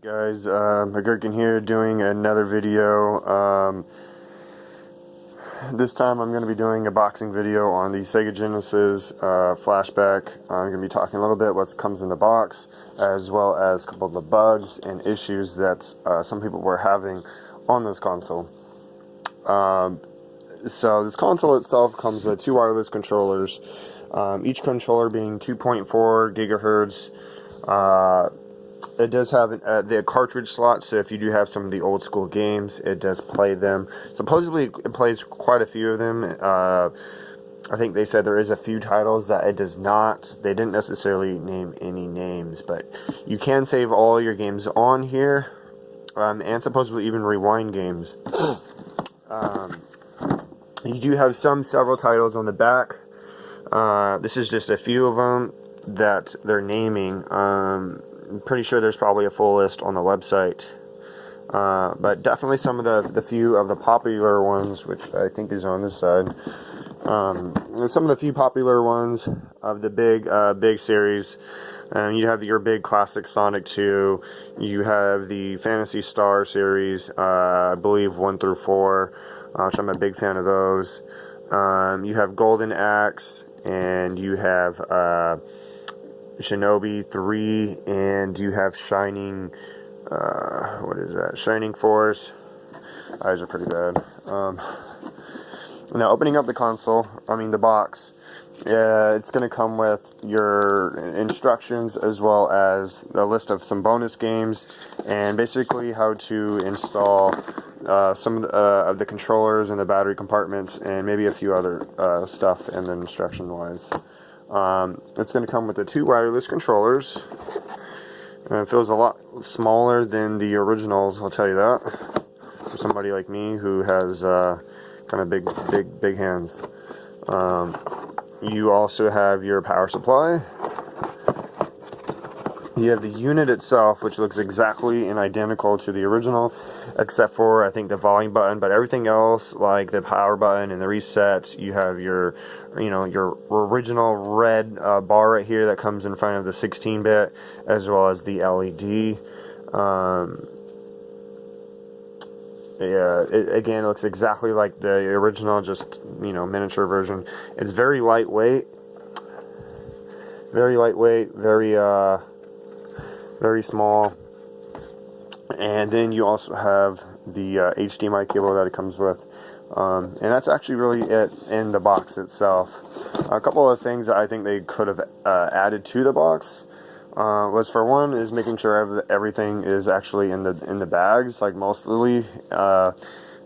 Guys, McGurkin here doing another video. This time I'm going to be doing a boxing video on the Sega Genesis flashback. I'm going to be talking a little bit what comes in the box, as well as a couple of the bugs and issues that some people were having on this console. So this console itself comes with two wireless controllers, each controller being 2.4 gigahertz. It does have the cartridge slot, so if you do have some of the old school games, it does play them. Supposedly, it plays quite a few of them. I think they said there is a few titles that it does not. They didn't necessarily name any names, but you can save all your games on here, and supposedly even rewind games. You do have several titles on the back. This is just a few of them that they're naming. I'm pretty sure there's probably a full list on the website, but definitely some of the few of the popular ones, which I think is on this side. Some of the few popular ones of the big series. You have your big classic Sonic 2. You have the Phantasy Star series, I believe 1 through 4, which I'm a big fan of those. You have Golden Axe, and you have Shinobi 3, and you have Shining, what is that? Shining Force. Eyes are pretty bad. Now, opening up the console, the box, it's going to come with your instructions as well as a list of some bonus games and basically how to install some of the controllers and the battery compartments and maybe a few other stuff and then instruction-wise. It's going to come with the two wireless controllers. It feels a lot smaller than the originals, I'll tell you that. For somebody like me who has kind of big hands. You also have your power supply. You have the unit itself, which looks exactly and identical to the original, except for, I think, the volume button. But everything else, like the power button and the resets, you have your original red bar right here that comes in front of the 16-bit, as well as the LED. Again, it looks exactly like the original, just, miniature version. It's very lightweight. Very small. And then you also have the HDMI cable that it comes with. And that's actually really it in the box itself. A couple of things that I think they could have added to the box was, for one, is making sure everything is actually in the bags. Like mostly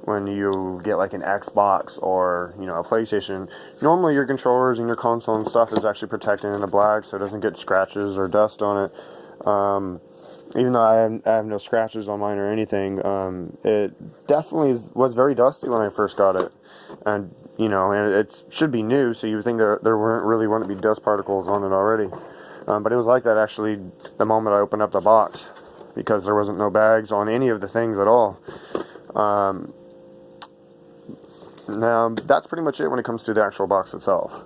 when you get like an Xbox or a PlayStation, normally your controllers and your console and stuff is actually protected in the bag so it doesn't get scratches or dust on it. Even though I have no scratches on mine or anything, it definitely was very dusty when I first got it, and and it should be new, so you would think there wouldn't be dust particles on it already, but it was like that actually the moment I opened up the box, because there wasn't no bags on any of the things at all. Now that's pretty much it when it comes to the actual box itself.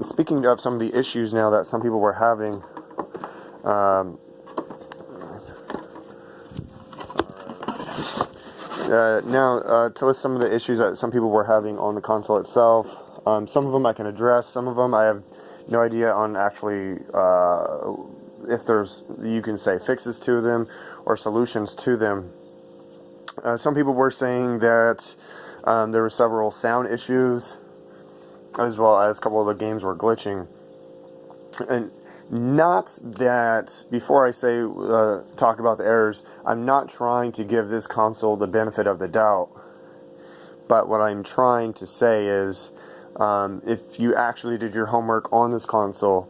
Speaking of some of the issues now that some people were having. To list some of the issues that some people were having on the console itself. Some of them I can address. Some of them I have no idea on actually if there's, you can say, fixes to them or solutions to them. Some people were saying that there were several sound issues, as well as a couple of the games were glitching. And not that, before I say talk about the errors, I'm not trying to give this console the benefit of the doubt, but what I'm trying to say is, if you actually did your homework on this console,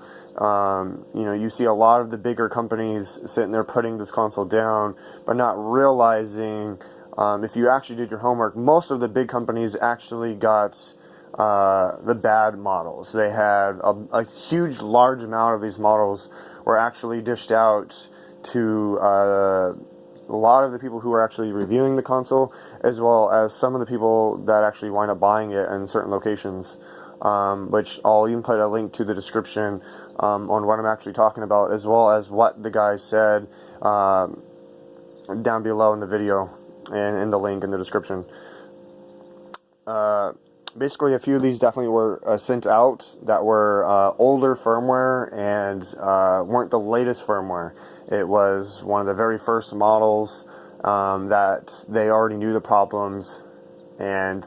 you see a lot of the bigger companies sitting there putting this console down, but not realizing, if you actually did your homework, most of the big companies actually got the bad models. They had a huge, large amount of these models were actually dished out to a lot of the people who were actually reviewing the console, as well as some of the people that actually wind up buying it in certain locations, which I'll even put a link to the description on what I'm actually talking about, as well as what the guy said down below in the video and in the link in the description. Basically, a few of these definitely were sent out that were older firmware and weren't the latest firmware. It was one of the very first models that they already knew the problems, and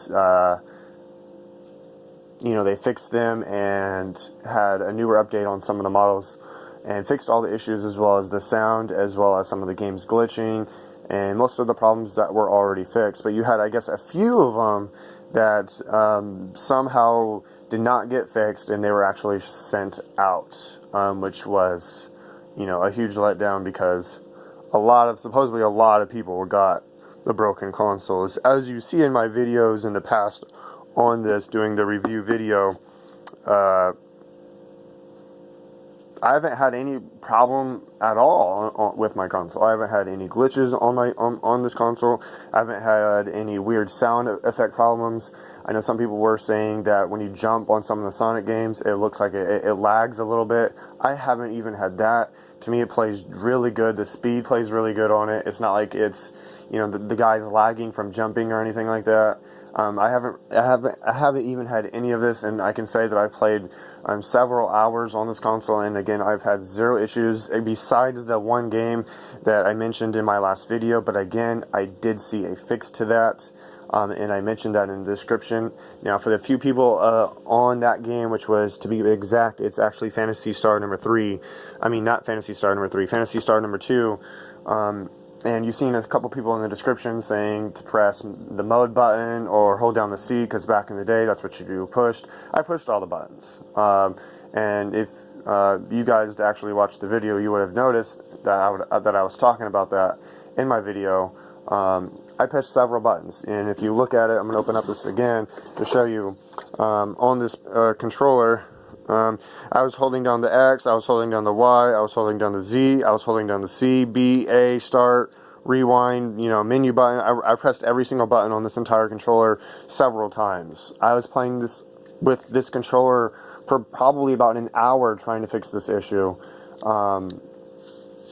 they fixed them and had a newer update on some of the models and fixed all the issues, as well as the sound, as well as some of the games glitching, and most of the problems that were already fixed. But you had, I guess, a few of them that somehow did not get fixed, and they were actually sent out, which was, a huge letdown, because supposedly a lot of people got the broken consoles. As you see in my videos in the past on this, doing the review video, I haven't had any problem at all with my console. I haven't had any glitches on this console. I haven't had any weird sound effect problems. I know some people were saying that when you jump on some of the Sonic games, it looks like it lags a little bit. I haven't even had that. To me, it plays really good. The speed plays really good on it. It's not like it's, the guy's lagging from jumping or anything like that. I haven't even had any of this, and I can say that I played several hours on this console, and again, I've had zero issues besides the one game that I mentioned in my last video. But again, I did see a fix to that, and I mentioned that in the description. Now, for the few people on that game, which was, to be exact, it's actually Phantasy Star number 3. I mean, not Phantasy Star number 3, Phantasy Star number 2. And you've seen a couple people in the description saying to press the mode button or hold down the C, because back in the day, that's what you do, pushed. I pushed all the buttons. And if you guys actually watched the video, you would have noticed that that I was talking about that in my video. I pushed several buttons. And if you look at it, I'm going to open up this again to show you on this controller. I was holding down the X, I was holding down the Y, I was holding down the Z, I was holding down the C, B, A, start, rewind, menu button. I pressed every single button on this entire controller several times. I was playing this with this controller for probably about an hour trying to fix this issue, to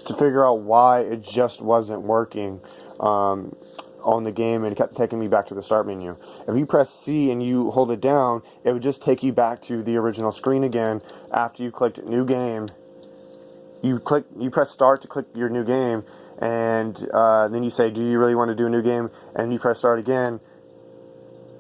figure out why it just wasn't working on the game, and it kept taking me back to the start menu. If you press C and you hold it down, it would just take you back to the original screen again. After you clicked new game, you press start to click your new game, and then you say, do you really want to do a new game? And you press start again.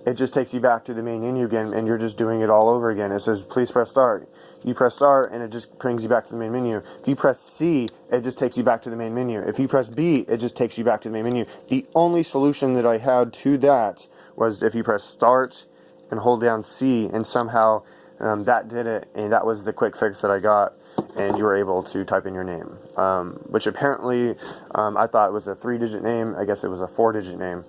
It just takes you back to the main menu again, and you're just doing it all over again. It says, please press start. You press start, and it just brings you back to the main menu. If you press C, it just takes you back to the main menu. If you press B, it just takes you back to the main menu. The only solution that I had to that was if you press start and hold down C, and somehow that did it, and that was the quick fix that I got, and you were able to type in your name, which apparently I thought was a 3-digit name. I guess it was a 4-digit name.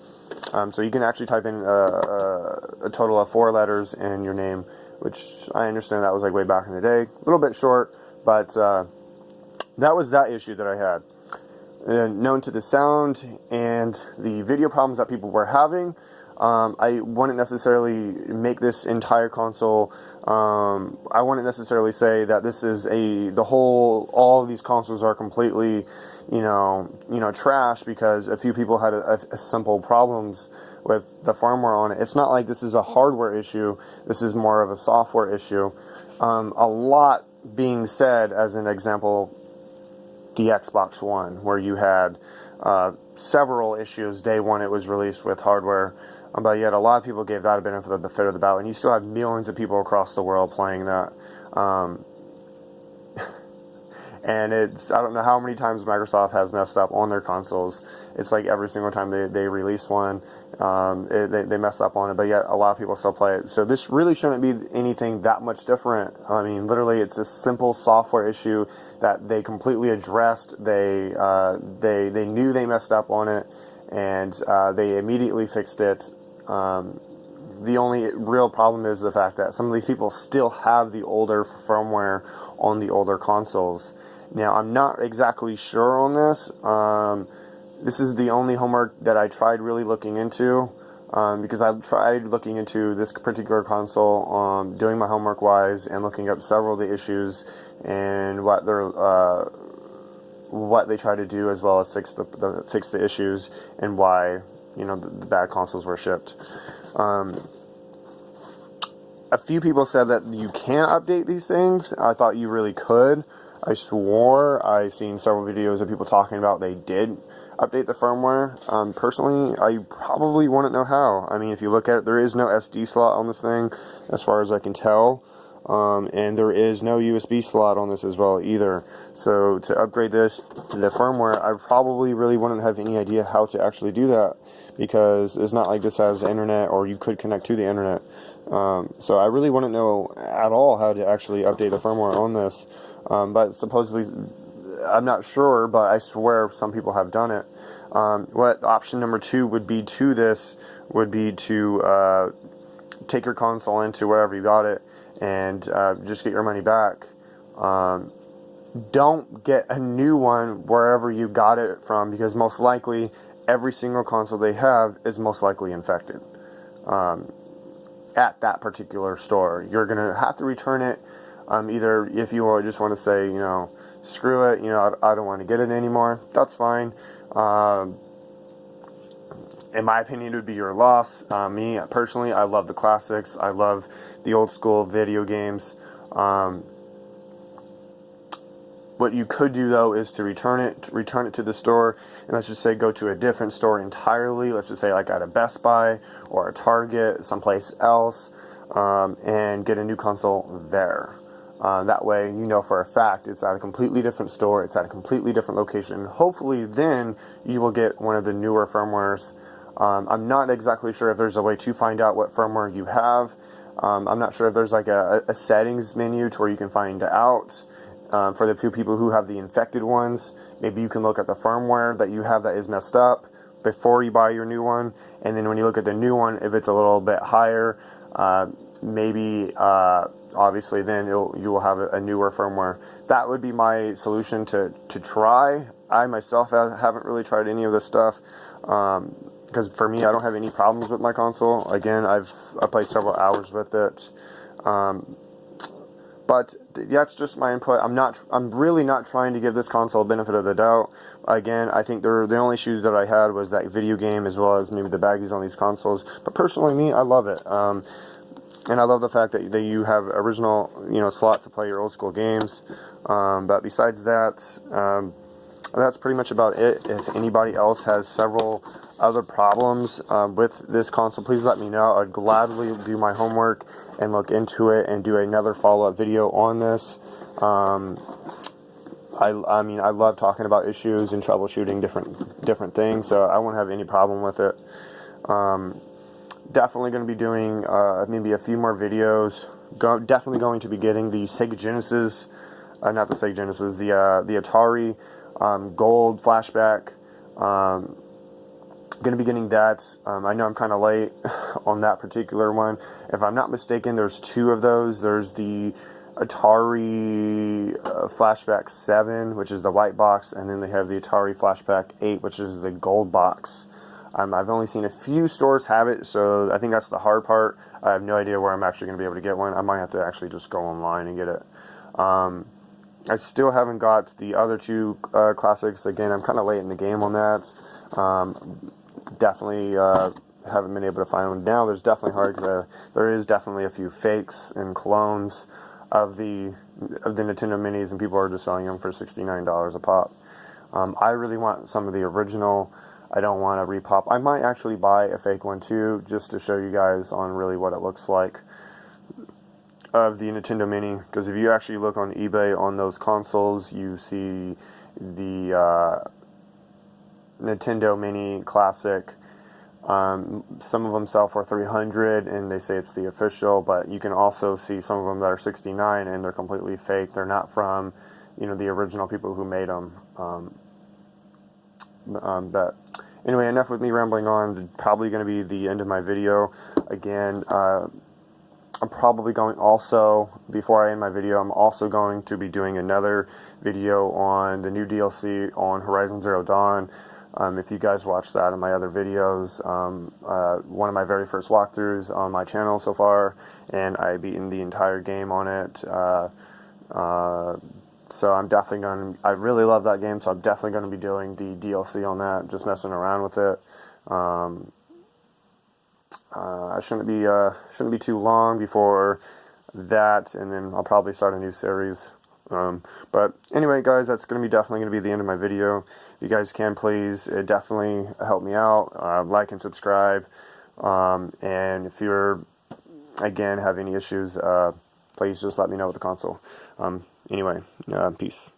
So you can actually type in a total of 4 letters in your name, which I understand that was like way back in the day. A little bit short, but that was that issue that I had. And known to the sound and the video problems that people were having, I wouldn't necessarily make this entire console, I wouldn't necessarily say that this is all of these consoles are completely, trash, because a few people had a simple problems with the firmware on it. It's not like this is a hardware issue. This is more of a software issue. A lot being said, as an example, the Xbox One, where you had several issues day one it was released with hardware, but yet a lot of people gave that a benefit of the doubt, and you still have millions of people across the world playing that. And I don't know how many times Microsoft has messed up on their consoles. It's like every single time they release one, they mess up on it, but yet a lot of people still play it. So this really shouldn't be anything that much different. I mean, literally, it's a simple software issue that they completely addressed. They knew they messed up on it, and they immediately fixed it. The only real problem is the fact that some of these people still have the older firmware on the older consoles. Now, I'm not exactly sure on this. This is the only homework that I tried really looking into. because I tried looking into this particular console, doing my homework wise, and looking up several of the issues and what they try to do, as well as fix the issues and why the bad consoles were shipped. A few people said that you can't update these things. I thought you really could. I swore I've seen several videos of people talking about they did update the firmware. Personally, I probably wouldn't know how. I mean, if you look at it, there is no SD slot on this thing, as far as I can tell. And there is no USB slot on this as well either. So to upgrade this to the firmware, I probably really wouldn't have any idea how to actually do that, because it's not like this has internet, or you could connect to the internet. So I really wouldn't know at all how to actually update the firmware on this. But supposedly, I'm not sure, but I swear some people have done it. What option number 2 would be to this would be to take your console into wherever you got it and just get your money back. Don't get a new one wherever you got it from, because most likely every single console they have is most likely infected. At that particular store, you're gonna have to return it. Either if you just want to say, screw it, I don't want to get it anymore, that's fine. In my opinion, it would be your loss. Me personally, I love the classics. I love the old school video games. What you could do, though, is to return it to the store, and let's just say go to a different store entirely. Let's just say like at a Best Buy or a Target, someplace else, and get a new console there. That way, for a fact it's at a completely different store, it's at a completely different location. Hopefully, then you will get one of the newer firmwares. I'm not exactly sure if there's a way to find out what firmware you have. I'm not sure if there's like a settings menu to where you can find out. For the few people who have the infected ones, maybe you can look at the firmware that you have that is messed up before you buy your new one, and then when you look at the new one, if it's a little bit higher, maybe obviously then you will have a newer firmware. That would be my solution to try. I myself haven't really tried any of this stuff, because for me, I don't have any problems with my console. Again, I played several hours with it. But that's just my input. I'm really not trying to give this console a benefit of the doubt. Again, I think the only issue that I had was that video game, as well as maybe the baggies on these consoles. But personally, me, I love it. And I love the fact that you have original, slot to play your old school games. But besides that, that's pretty much about it. If anybody else has several other problems with this console, please let me know. I'd gladly do my homework and look into it and do another follow-up video on this. I love talking about issues and troubleshooting different things, so I won't have any problem with it. Definitely going to be doing maybe a few more videos. Definitely going to be getting the Sega Genesis, not the Sega Genesis, the Atari Gold flashback. Going to be getting that. I know I'm kind of late on that particular one. If I'm not mistaken, there's 2 of those. There's the Atari Flashback 7, which is the white box, and then they have the Atari Flashback 8, which is the gold box. I've only seen a few stores have it, so I think that's the hard part. I have no idea where I'm actually going to be able to get one. I might have to actually just go online and get it. I still haven't got the other 2 classics. Again, I'm kind of late in the game on that. Definitely haven't been able to find one. Now there's definitely hard, because there is definitely a few fakes and clones of the Nintendo Minis, and people are just selling them for $69 a pop. I really want some of the original. I don't want a repop. I might actually buy a fake one too, just to show you guys on really what it looks like of the Nintendo Mini. Because if you actually look on eBay on those consoles, you see the Nintendo Mini Classic. Some of them sell for $300, and they say it's the official, but you can also see some of them that are $69, and they're completely fake. They're not from, the original people who made them. But anyway, enough with me rambling on. Probably going to be the end of my video. Again, I'm probably going also, before I end my video, I'm also going to be doing another video on the new DLC on Horizon Zero Dawn. If you guys watch that in my other videos, one of my very first walkthroughs on my channel so far, and I've beaten the entire game on it. So I'm definitely going to, I really love that game, so I'm definitely going to be doing the DLC on that, just messing around with it. I shouldn't be too long before that, and then I'll probably start a new series. But anyway, guys, that's definitely going to be the end of my video. If you guys can, please, definitely help me out. Like and subscribe. And if you're, again, have any issues, please just let me know with the console. Anyway, peace.